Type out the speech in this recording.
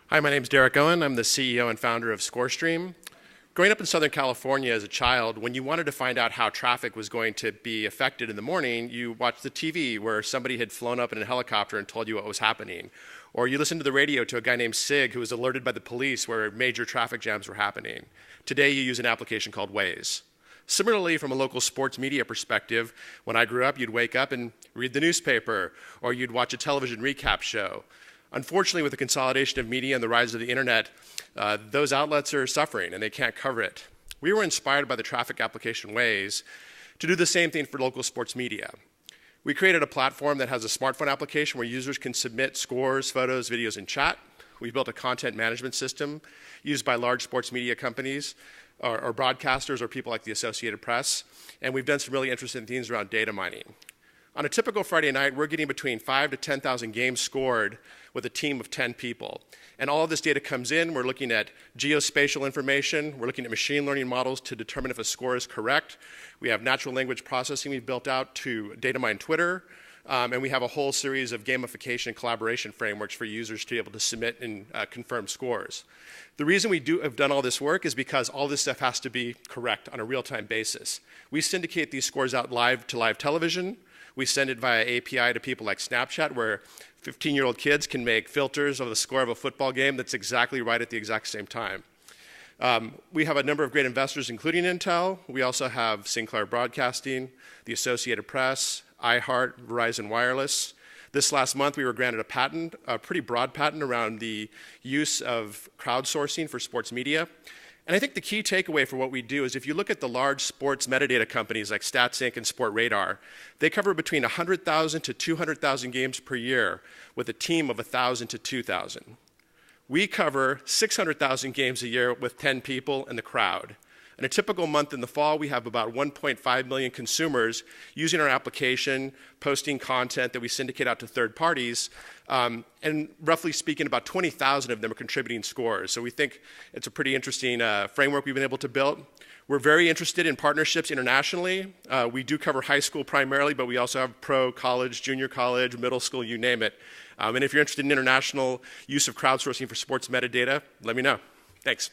Hi, my name is Derek Owen. I'm the CEO and founder of ScoreStream. Growing up in Southern California as a child, when you wanted to find out how traffic was going to be affected in the morning, you watched the TV where somebody had flown up in a helicopter and told you what was happening. Or you listened to the radio to a guy named Sig who was alerted by the police where major traffic jams were happening. Today you use an application called Waze. Similarly, from a local sports media perspective, when I grew up, you'd wake up and read the newspaper, or you'd watch a television recap show. Unfortunately, with the consolidation of media and the rise of the internet, those outlets are suffering and they can't cover it. We were inspired by the traffic application Waze to do the same thing for local sports media. We created a platform that has a smartphone application where users can submit scores, photos, videos, and chat. We built a content management system used by large sports media companies or broadcasters or people like the Associated Press. And we've done some really interesting things around data mining. On a typical Friday night, we're getting between 5,000 to 10,000 games scored with a team of 10 people. And all of this data comes in. We're looking at geospatial information. We're looking at machine learning models to determine if a score is correct. We have natural language processing we've built out to data mine Twitter. And we have a whole series of gamification and collaboration frameworks for users to be able to submit and confirm scores. The reason we have done all this work is because all this stuff has to be correct on a real-time basis. We syndicate these scores out live to live television. We send it via API to people like Snapchat, where 15-year-old kids can make filters of the score of a football game that's exactly right at the exact same time. We have a number of great investors, including Intel. We also have Sinclair Broadcasting, the Associated Press, iHeart, Verizon Wireless. This last month, we were granted a patent, a pretty broad patent around the use of crowdsourcing for sports media. And I think the key takeaway for what we do is if you look at the large sports metadata companies like StatsInc and Sportradar, they cover between 100,000 to 200,000 games per year with a team of 1,000 to 2,000. We cover 600,000 games a year with 10 people and the crowd. In a typical month in the fall, we have about 1.5 million consumers using our application, posting content that we syndicate out to third parties, and roughly speaking, about 20,000 of them are contributing scores. So we think it's a pretty interesting framework we've been able to build. We're very interested in partnerships internationally. We do cover high school primarily, but we also have pro, college, junior college, middle school, you name it. And if you're interested in international use of crowdsourcing for sports metadata, let me know. Thanks.